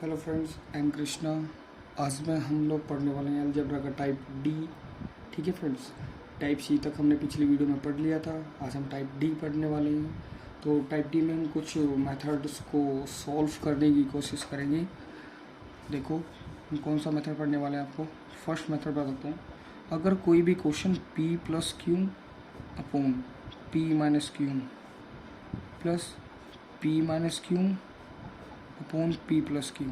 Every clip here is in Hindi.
Hello friends, I am Krishna. आज में हम लोग पढ़ने वाले हैं अलजेब्रा का टाइप डी। ठीक है फ्रेंड्स, टाइप सी तक हमने पिछली वीडियो में पढ़ लिया था। आज हम टाइप डी पढ़ने वाले हैं। तो टाइप डी में हम कुछ मेथड्स को सॉल्व करने की कोशिश करेंगे। देखो, हम कौन सा मेथड पढ़ने वाले हैं आपको। फर्स्ट मेथड बताते हैं। अगर कोई भी question P plus Q upon P minus Q plus P minus Q upon P plus Q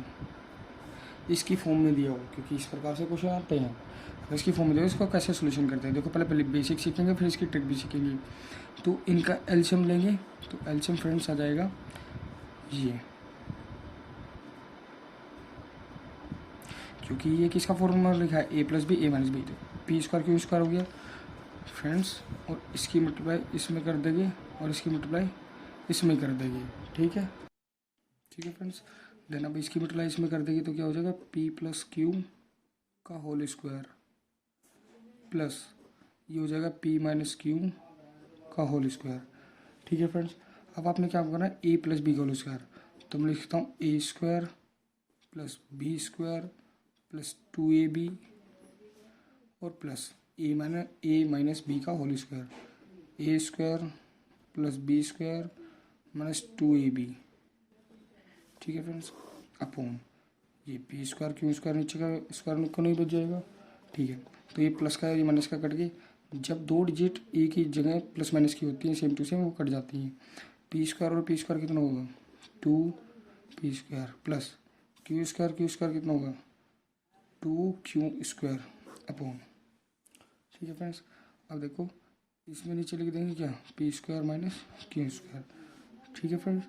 इसकी फॉर्म में दिया हो, क्योंकि इस प्रकार से क्वेश्चन आते हैं। तो इसकी फॉर्म में दिया, इसको कैसे सोल्यूशन करते हैं। देखो, पहले बेसिक सीखेंगे, फिर इसकी ट्रिक भी सीखेंगे। तो इनका एलसीएम लेंगे, तो एलसीएम फ्रेंड्स आ जाएगा ये, क्योंकि ये किसका फॉर्मूला लिखा है, A plus B A minus B. तो पी स्क्वायर क्यू स्क्वायर हो गया फ्रेंड्स, और इसकी मल्टीप्लाई इसमें कर देंगे और इसकी मल्टीप्लाई इसमें कर देंगे। ठीक है फ्रेंड्स। देन अब इसकी मल्टीप्लाई इसमें कर देंगे तो क्या हो जाएगा, पी प्लस क्यू का होल स्क्वायर प्लस ये हो जाएगा पी माइनस क्यू का होल स्क्वायर। ठीक है फ्रेंड्स। अब आपने क्या करना है, ए प्लस बी का होल स्क्वायर। तो मैं लिखता हूँ A square plus B square plus 2ab और प्लस ए माइनस बी का whole square. A square plus B square minus 2ab। ठीक है फ्रेंड्स, अपॉन ये पी स्क्वायर क्यू स्क्वायर नीचे का स्क्वायर को नहीं बच जाएगा। ठीक है, तो ये प्लस का ये माइनस का कट गई। जब दो डिजिट एक ही जगह प्लस माइनस की होती हैं, सेम टू सेम, वो कट जाती हैं। पी स्क्वायर और पी स्क्वायर कितना होगा, 2p² प्लस क्यू स्क्वायर कितना होगा, 2q स्क्वायर अपॉन। ठीक है फ्रेंड्स। अब देखो, इसमें नीचे लिख देंगे क्या, P square minus Q square. ठीक है फ्रेंड्स।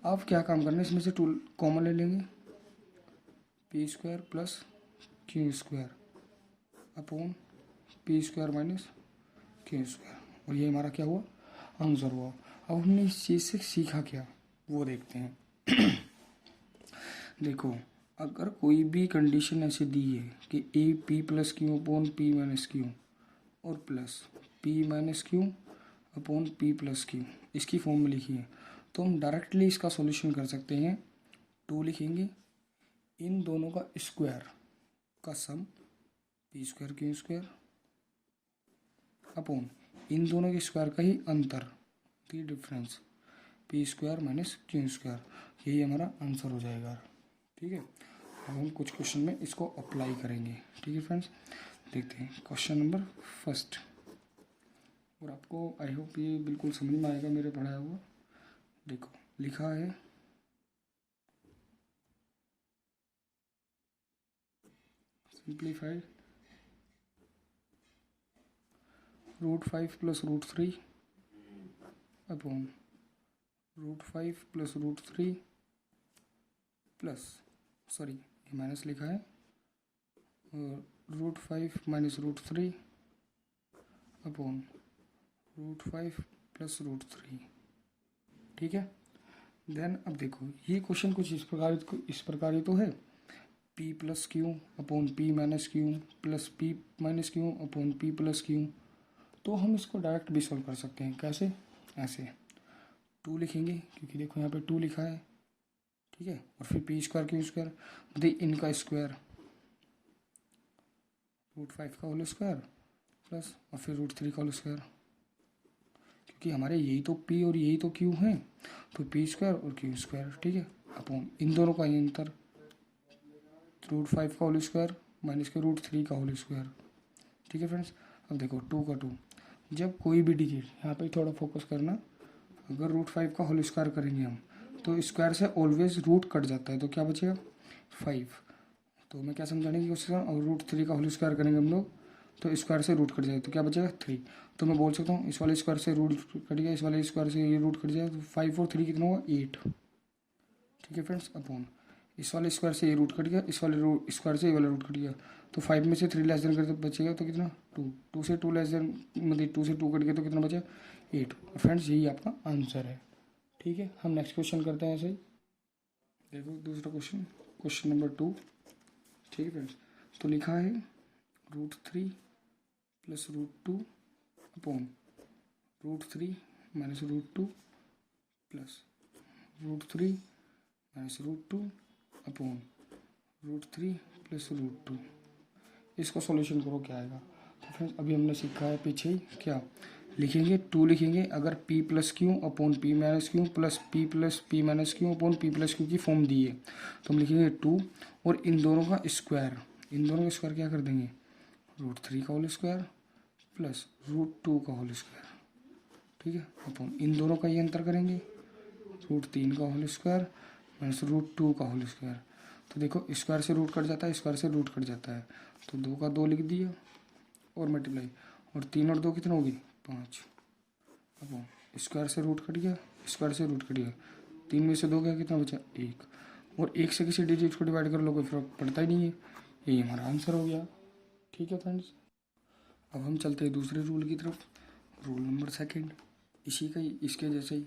अब क्या काम करना है, इसमें से टू कॉमन ले लेंगे, P square plus Q square upon P square minus Q square, और ये हमारा क्या हुआ, आंसर हुआ। अब हमने इस चीज़ से सीखा क्या, वो देखते हैं। देखो, अगर कोई भी कंडीशन ऐसे दी है कि ए P plus Q upon P minus Q और plus P minus Q upon P plus Q इसकी फॉर्म में लिखी है, तो हम डायरेक्टली इसका सॉल्यूशन कर सकते हैं। 2 लिखेंगे, इन दोनों का स्क्वायर का sum P square Q square upon इन दोनों के स्क्वायर का ही अंतर, the difference, P square minus Q square. यही हमारा आंसर हो जाएगा। ठीक है, अब हम कुछ क्वेश्चन में इसको अप्लाई करेंगे। ठीक है फ्रेंड्स, देखते हैं क्वेश्चन नंबर फर्स्ट। और आपको आई होप ये बिल्कुल समझ में आएगा मेरे पढ़ाया हुआ। देखो, लिखा है simplified √5 plus √3 upon √5 plus √3 plus, sorry ये माइनस लिखा है, और √5 माइनस √3 अपॉन √5 प्लस √3। ठीक है। देन अब देखो, ये क्वेश्चन कुछ इस प्रकार ही तो है, p plus Q upon P minus Q plus P minus Q upon P plus Q. तो हम इसको डायरेक्ट भी सॉल्व कर सकते हैं। कैसे, ऐसे 2 लिखेंगे, क्योंकि देखो यहाँ पे 2 लिखा है। ठीक है, और फिर पी स्क्वायर क्यू स्क्वायर दे इनका स्क्वायर √5 का होल स्क्वायर प्लस और फिर √3 का होल स्क्वायर, क्योंकि हमारे यही तो p और यही तो q हैं, तो पी स्क्वायर और क्यू स्क्वायर। ठीक है, अपॉन इन दोनों का ही अंतर, √5 का होल स्क्वायर माइनस के √3 का होल स्क्वायर। ठीक है फ्रेंड्स। अब देखो 2 का 2, जब कोई भी डिजिट, यहाँ पे थोड़ा फोकस करना, अगर √5 का होल स्क्वायर करेंगे हम, तो स्क्वायर से ऑलवेज रूट कट जाता है, तो क्या बचेगा 5। तो मैं क्या समझाने की कोशिश कर रहा हूँ, और √3 का होल स्क्वायर करेंगे हम लोग, तो स्क्वायर से रूट कट जाएगा, तो क्या बचेगा 3। तो मैं बोल सकता हूँ इस वाले स्क्वायर से रूट कट गया, इस वाले स्क्वायर से ये रूट कट जाएगा, तो 5 और 3 कितना होगा 8। ठीक है फ्रेंड्स, अपॉन इस वाले स्क्वायर से ये रूट कट गया, इस वाले स्क्वायर से ये वाला रूट कट गया, तो 5 में से 3 लेस देन करते बचेगा तो कितना 2, 2 से 2 लेस देन, मतलब 2 से 2 कट गया तो कितना बचा 8। फ्रेंड्स, यही आपका आंसर है। ठीक है, हम नेक्स्ट क्वेश्चन करते हैं ऐसे ही। देखो दूसरा क्वेश्चन, क्वेश्चन नंबर 2। ठीक है फ्रेंड्स, तो लिखा है √3 plus √2 upon √3 minus √2 plus √3 minus √2 upon √3 plus √2, इसका सॉल्यूशन करो क्या आएगा। तो फ्रेंड्स अभी हमने सीखा है पीछे ही क्या लिखेंगे, 2 लिखेंगे अगर p plus Q upon P minus Q plus P plus P minus Q upon P plus Q की फॉर्म दी है, तो हम लिखेंगे 2 और इन दोनों का स्क्वायर, इन दोनों का स्क्वायर क्या कर देंगे, √3 का होल स्क्वायर प्लस √2 का होल स्क्वायर, ठीक है, अपॉन इन दोनों का ये अंतर करेंगे, √3 का होल स्क्वायर माइनस √2 का होल स्क्वायर। तो देखो स्क्वायर से रूट कट जाता है, स्क्वायर से रूट कट जाता है, तो 2 का 2 लिख दिया और मल्टीप्लाई, और 3 और 2 कितना होगी 5, अब स्क्वायर से रूट कट गया, स्क्वायर से रूट कट गया, 3 में से 2 गया कितना बचा 1, और 1 से किसी डिजिट को डिवाइड कर लो कोई फर्क पड़ता ही नहीं है, यही हमारा आंसर हो गया। ठीक है फ्रेंड्स, अब हम चलते हैं दूसरे रूल की तरफ, रूल नंबर 2, इसी का ही इसके जैसे ही।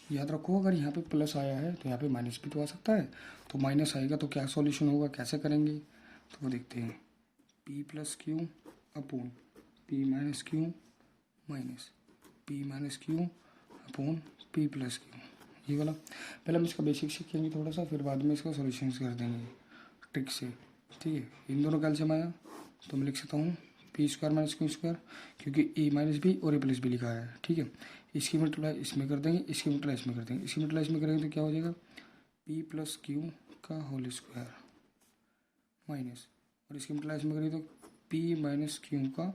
याद रखो अगर यहाँ पे प्लस आया है तो यहाँ पे माइनस भी तो आ सकता है, तो माइनस आएगा तो क्या सॉल्यूशन होगा, कैसे करेंगे, तो वो देखते हैं, p plus Q upon P minus Q minus P minus Q upon P plus Q, ये वाला पहले हम इसका बेसिक सीखेंगे थोड़ा सा, फिर बाद में इसका सॉल्यूशन कर देंगे ट्रिक से। ठीक है, इन दोनों का एलसीएम आया तो मैं लिख सकता हूँ P square minus Q square, क्योंकि ए माइनस बी और ए प्लस बी लिखा है। ठीक है, इसकी मल्टीप्लाई इसमें कर देंगे, इसकी मल्टीप्लाई इसमें कर देंगे, इसकी मल्टीप्लाई इसमें करेंगे तो क्या हो जाएगा पी प्लस क्यू का होल स्क्वायर माइनस, और इसकी मल्टीप्लाई इसमें करेंगे तो पी माइनस क्यू का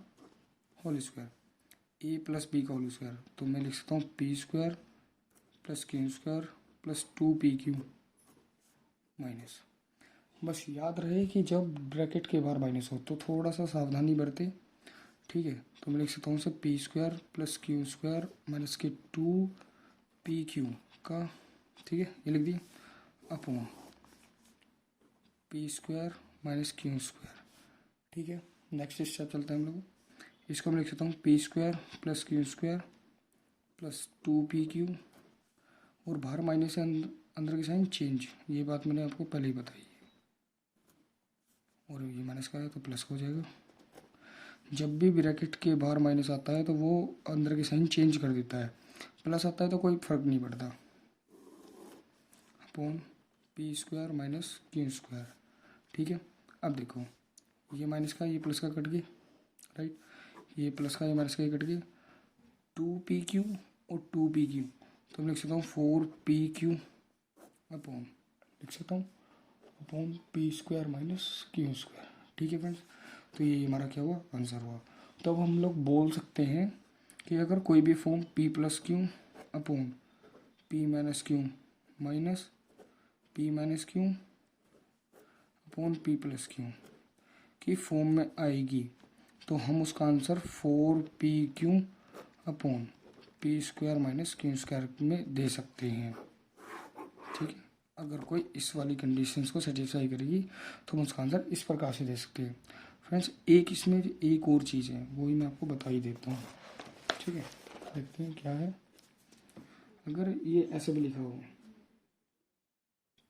होल स्क्वायर ए प्लस बी का होल स्क्वायर, तो मैं लिख सकता हूँ P square plus Q square plus 2pq minus. बस याद रहे कि जब ब्रैकेट के बाहर माइनस हो तो थोड़ा सा सावधानी बरते। ठीक है, तो मैं लिख सकता हूँ sir P square plus Q square minus के 2pq का, ठीक है ये लिख दिया, upon P square minus Q square. ठीक है, नेक्स्ट स्टेप चलता है हम लोग, इसको मैं लिख सकता हूँ P square plus Q square plus 2pq, और बाहर माइनस है अंदर की साइन चेंज, ये बात मैंने आपको पहले ही बताई है, और ये माइनस का है तो प्लस हो जाएगा। जब भी ब्रैकेट के बाहर माइनस आता है तो वो अंदर की साइन चेंज कर देता है, प्लस आता है तो कोई फर्क नहीं पड़ता, upon P square minus Q square. ठीक है, अब देखो ये माइनस का ये प्लस का कट गया, राइट, ये प्लस का ये माइनस का ये कट गया, 2pq और 2pq, तो मैं लिख सकता हूँ 4pq अपॉन लिख सकता हूँ upon P square minus Q square. ठीक है फ्रेंड्स, तो ये हमारा क्या हुआ आंसर हुआ। तो अब हम लोग बोल सकते हैं कि अगर कोई भी form P plus Q upon P minus Q minus P minus Q upon P plus Q की फॉर्म में आएगी तो हम उसका answer 4pq upon P square minus Q square में दे सकते हैं। ठीक है, अगर कोई इस वाली कंडीशंस को सेटिस्फाई करेगी तो हम उसका आंसर इस प्रकार से दे सकते हैं। फ्रेंड्स एक इसमें एक और चीज़ है, वो ही मैं आपको बता ही देता हूँ। ठीक है, देखते हैं क्या है, अगर ये ऐसे भी लिखा हो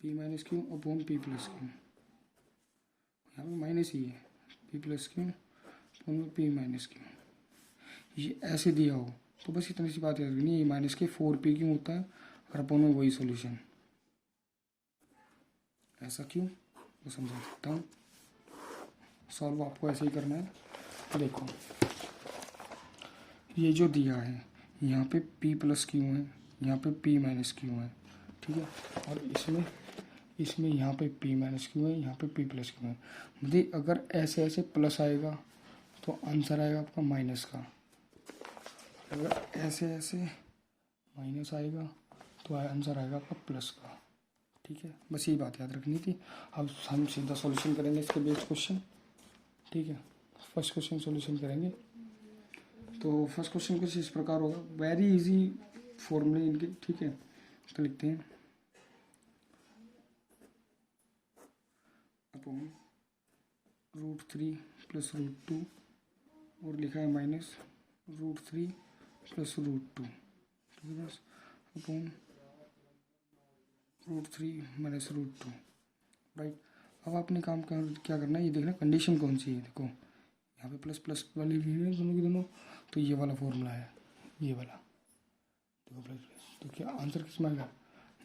P minus Q upon P plus Q, यहाँ पे माइनस ही है, P plus Q upon P minus Q, ये ऐसे दिया हो तो बस इतनी सी बात याद रखनी है, ये माइनस के 4p क्यों होता है और अपॉन में वही सोल्यूशन, ऐसा क्यों वो समझा सकता हूँ। सॉल्व आपको ऐसे ही करना है। देखो ये जो दिया है यहाँ पे p प्लस क्यू है, यहाँ पे p माइनस क्यू है, ठीक है, और इसमें यहाँ पे p माइनस क्यू है, यहाँ पे p प्लस क्यू है। मतलब अगर ऐसे ऐसे प्लस आएगा तो आंसर आएगा आपका माइनस का, अगर ऐसे ऐसे माइनस आएगा तो आंसर आएगा आपका प्लस का। ठीक है, बस यही बात याद रखनी थी। अब हम सीधा सॉल्यूशन करेंगे इसके बेस्ड क्वेश्चन। ठीक है, फर्स्ट क्वेश्चन सॉल्यूशन करेंगे। तो फर्स्ट क्वेश्चन कुछ इस प्रकार होगा, वेरी इजी फॉर्मूले इनके। ठीक है, तो लिखते हैं अपॉन √3 प्लस √2 और लिखा है माइनस √3 प्लस √2, ठीक है बस, अपॉन √3 माइनस √2, राइट। अब आपने काम क्या करना है, ये देखना कंडीशन कौन सी है। देखो यहाँ पे प्लस प्लस वाली भी है दोनों की दोनों, तो ये वाला फॉर्मूला है, ये वाला देखो प्लस प्लस, तो क्या आंसर किस में आएगा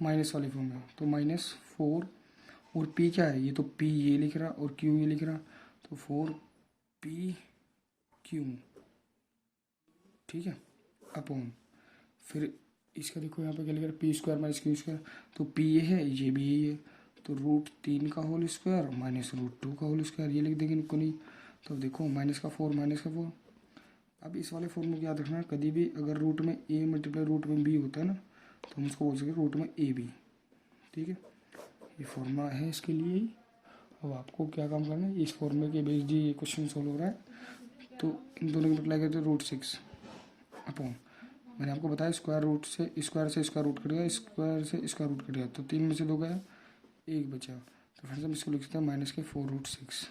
माइनस वाली फॉर्म में, तो -4 और पी क्या है, ये तो पी ये लिख रहा और क्यू ये लिख रहा, तो 4 PQ, ठीक है, अपॉन फिर इसका देखो यहाँ पे क्या लिख रहा है, P² - Q², तो P ये है, ये भी यही है, तो √3 का होल स्क्वायर माइनस √2 का होल स्क्वायर, ये लिख देंगे इनको नहीं, तो देखो -4 अब इस वाले फॉर्मूले को याद रखना है, कभी भी अगर रूट में a मल्टीप्लाई रूट में b होता है ना, तो हम उसको बोल सकते हैं रूट में AB, ठीक है, ये फॉर्मूला है इसके लिए ही। अब आपको क्या काम करना है, इस फॉर्मूले के बेस्ड ये क्वेश्चन सोल्व हो रहा है, तो इन दोनों की मल्टीप्लाई करते √6 अपॉन, मैंने आपको बताया स्क्वायर रूट से स्क्वायर रूट कट गया, स्क्वायर से स्क्वायर रूट कट गया, तो 3 में से 2 गया, 1 बचा, तो फ्रेंड्स हम इसको लिख सकते हैं -4√6,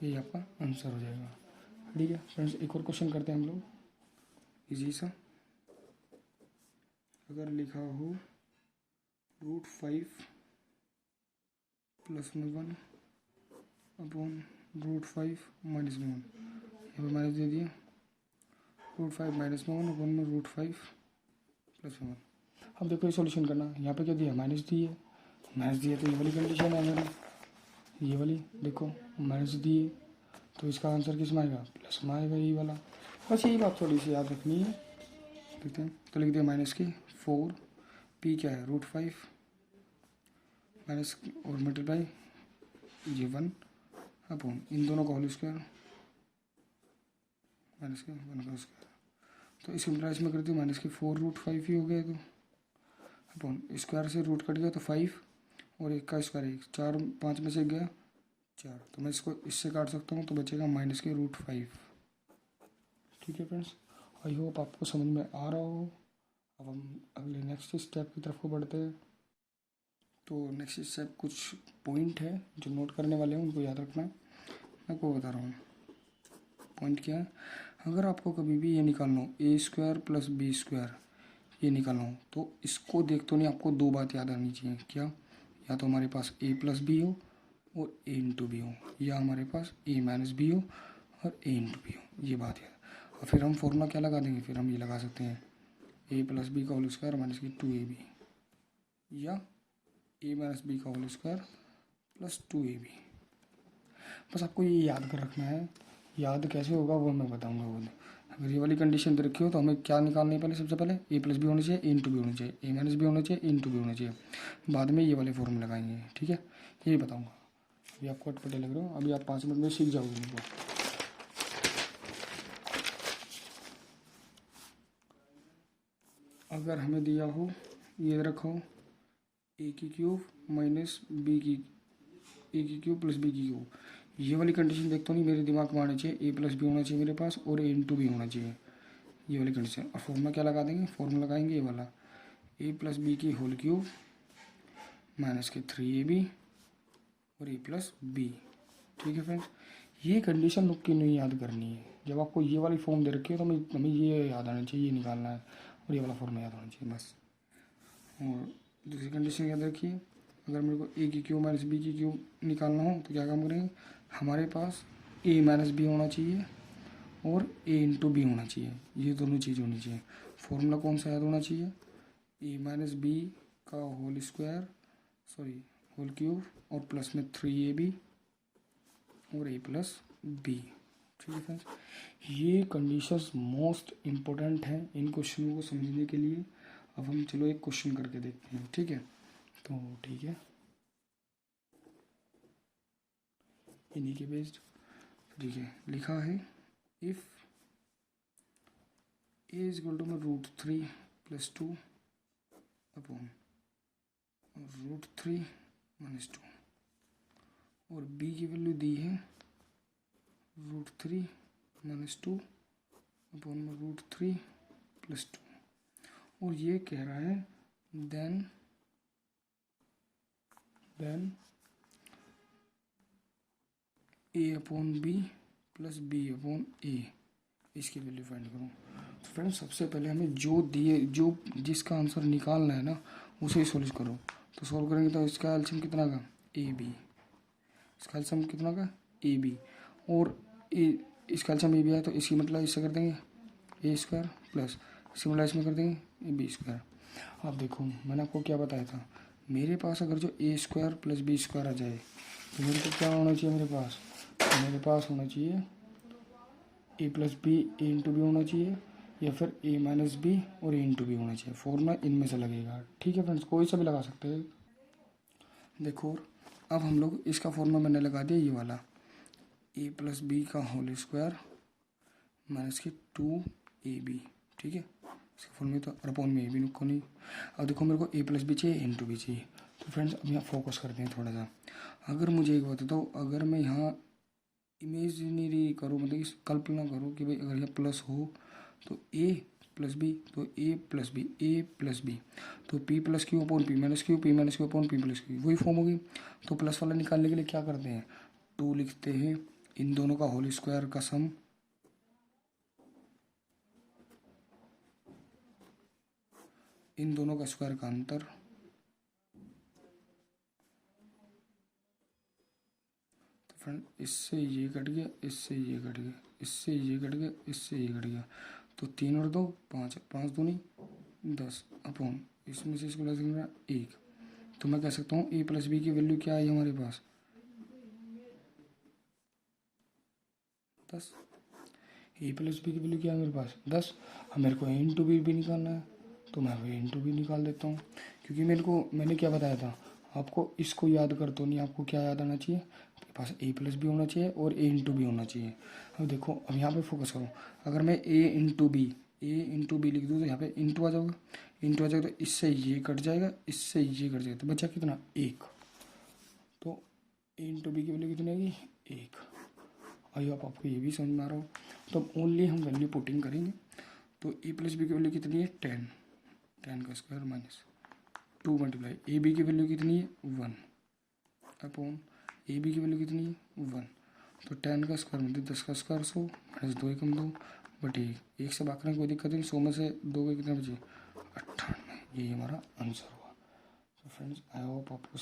यही आपका आंसर हो जाएगा। ठीक है फ्रेंड्स, एक और क्वेश्चन करते हैं हम लोग इजी सा। अगर लिखा हो √5 +1 अपॉन √5 - 1, यहाँ पर माइनस दे दिया, √5 - 1 अपॉन में √5 + 1। अब देखो ये सॉल्यूशन करना, यहाँ पे क्या दिया, माइनस दिए, तो ये वाली कंडीशन है मेरी, ये वाली देखो माइनस दिए, तो इसका आंसर किस में आएगा, प्लस में आएगा, यही वाला, बस यही बात थोड़ी सी याद रखनी है। देखते हैं, तो लिख दिया -4, पी क्या है √5 माइनस और मल्टीप्लाई ये 1 अपॉन इन दोनों का होल स्क्वायर माइनस के 1 का स्क्वायर, तो इस इंप्लाइज में करती हूँ -4√5 ही हो गया, तो अपॉन स्क्वायर से रूट कट गया तो 5 और 1 का स्क्वायर 1, 4 5 में से गया 4, तो मैं इसको इससे काट सकता हूँ, तो बचेगा -√5। ठीक है फ्रेंड्स, आई होप आपको समझ में आ रहा हो। अब हम अगले नेक्स्ट स्टेप की तरफ को बढ़ते हैं। तो नेक्स्ट स्टेप कुछ पॉइंट है जो नोट करने वाले हैं, उनको याद रखना है, मैं आपको बता रहा हूँ। पॉइंट क्या है, अगर आपको कभी भी ये निकालना हो a² + b² ये निकालना हो, तो इसको देखते नहीं, आपको 2 बात याद आनी चाहिए। क्या, या तो हमारे पास a + b हो और a × b हो, या हमारे पास a - b हो और a × b हो, ये बात है। और फिर हम फॉर्मूला क्या लगा देंगे, फिर हम ये लगा सकते हैं a + b का होल स्क्वायर माइनस की 2ab, या a - b का होल स्क्वायर प्लस 2ab। बस आपको ये याद कर रखना है, याद कैसे होगा वो मैं बताऊंगा। वो अगर ये वाली कंडीशन दे रखी हो तो हमें क्या निकालना है, पहले सबसे पहले a + b होना चाहिए, a × b होना चाहिए, a - b होना चाहिए, a × b होना चाहिए, बाद में ये वाले फॉर्मूले लगाएंगे। ठीक है, यही बताऊंगा। अभी आपको अटपटे लग रहे हो, अभी आप 5 मिनट में सीख जाओगे इनको। अगर हमें दिया हो, ये रखो a³ - b³ + b³, ये वाली कंडीशन देखता नहीं, मेरे दिमाग में आनी चाहिए a + b होना चाहिए मेरे पास और a × b होना चाहिए, ये वाली कंडीशन। और फॉर्मूला क्या लगा देंगे, फॉर्मूला लगाएंगे ये वाला a + b³ माइनस के 3ab और a + b। ठीक है फ्रेंड्स, ये कंडीशन रुक के नहीं याद करनी है। जब आपको ये वाली फॉर्म दे रखी है तो हमें ये याद आना चाहिए, ये निकालना है और ये वाला फॉर्मूला याद होना चाहिए बस। और दूसरी कंडीशन याद रखिए, अगर मेरे को a³ - b³ निकालना हो तो क्या काम करेंगे, हमारे पास a - b होना चाहिए और a × b होना चाहिए, ये दोनों चीज़ होनी चाहिए। फॉर्मूला कौन सा याद होना चाहिए, a - b का होल स्क्वायर होल क्यूब और प्लस में 3ab और a + b। ठीक है फ्रेंड्स, ये कंडीशंस मोस्ट इम्पोर्टेंट हैं इन क्वेश्चनों को समझने के लिए। अब हम चलो एक क्वेश्चन करके देखते हैं। ठीक है, तो ठीक है, इन्हीं के बेस्ड ठीक है लिखा है, इफ़ a = √3 + 2 अपॉन √3 - 2 और b की वैल्यू दी है √3 - 2 अपॉन √3 + 2, और ये कह रहा है देन a/b + b/a, इसकी वैल्यू फाइंड करो। तो फ्रेंड्स, सबसे पहले हमें जिसका आंसर निकालना है ना उसे ही सोल्व करो। तो सोल्व करेंगे तो इसका एलसीएम कितना का ab, इसका एलसीएम कितना का ab, और इसका एलसीएम ab है तो इसकी मतलब इससे कर देंगे a² प्लस इसकी मतलब इसमें कर देंगे b²। अब देखो मैंने आपको क्या बताया था, मेरे पास अगर जो ए स्क्वायर प्लस बी स्क्वायर आ जाए तो मेरे को क्या होना चाहिए, मेरे पास होना चाहिए ए प्लस बी ए इंटू बी होना चाहिए, या फिर ए माइनस बी और ए इंटू बी होना चाहिए। फॉर्मूला इनमें से लगेगा। ठीक है फ्रेंड्स, कोई सा भी लगा सकते हैं। देखो अब हम लोग इसका फॉर्मूला मैंने लगा दिया ये वाला, ए प्लस बी का होल स्क्वायर माइनस के 2ab। ठीक है, इसके फॉर्मूले तो अपॉन में ए भी को नहीं। अब देखो मेरे को ए प्लस बी चाहिए, इंटू बी चाहिए। तो फ्रेंड्स अब यहाँ फोकस करते हैं थोड़ा सा। अगर मुझे एक बात बताओ, अगर मैं यहाँ इमेजिनरी करूँ, मतलब इस कल्पना करूँ कि भाई अगर यहाँ प्लस हो तो ए प्लस बी, तो A plus B, A plus B, तो P plus Q upon P minus Q, P minus Q upon P plus Q, वही फॉर्म होगी। तो प्लस वाला निकालने के लिए क्या करते हैं, 2 लिखते हैं, इन दोनों का होल स्क्वायर का सम, इन दोनों का स्क्वायर का अंतर, तो फ्रेंड इससे ये कट गया, इससे ये कट गया, इससे ये कट गया, इससे ये कट गया, तो 3 और 2 5, 5 दूनी 10 अपॉन इसमें से इसको लग रहा 1। तो मैं कह सकता हूँ ए प्लस बी की वैल्यू क्या आई हमारे पास 10। ए प्लस बी की वैल्यू क्या है मेरे पास 10। अब मेरे को ए इंटू बी भी निकालना है, तो मैं वो इंटू बी निकाल देता हूँ। क्योंकि मैंने क्या बताया था आपको, इसको याद कर तो नहीं, आपको क्या याद आना चाहिए, आपके पास ए प्लस बी होना चाहिए और ए इंटू बी होना चाहिए। अब देखो अब यहाँ पे फोकस करो, अगर मैं ए इंटू बी लिख दूँ तो यहाँ पे इंटू आ जाएगा, तो इससे ये कट जाएगा, इससे ये कट जाएगा, तो बचा कितना 1। तो ए इंटू बी की वैल्यू कितनी आएगी 1। आई होप आपको ये भी समझ में आ रहा हो। तो अब ओनली हम वैल्यू पुटिंग करेंगे। तो ए प्लस बी की वैल्यू कितनी है 10 का square minus 2 multiply A B की वैल्यू कितनी है 1 अपॉन ए बी की वैल्यू कितनी है 1। तो 10 का स्क्वायर मतलब 10 का स्क्वायर 100 माइनस 2 एकम 2 बटे 1 से भाग करने की कोई दिक्कत नहीं। 100 में से 2 के कितने बचे 98। यही हमारा आंसर हुआ। तो फ्रेंड्स आई होप आपको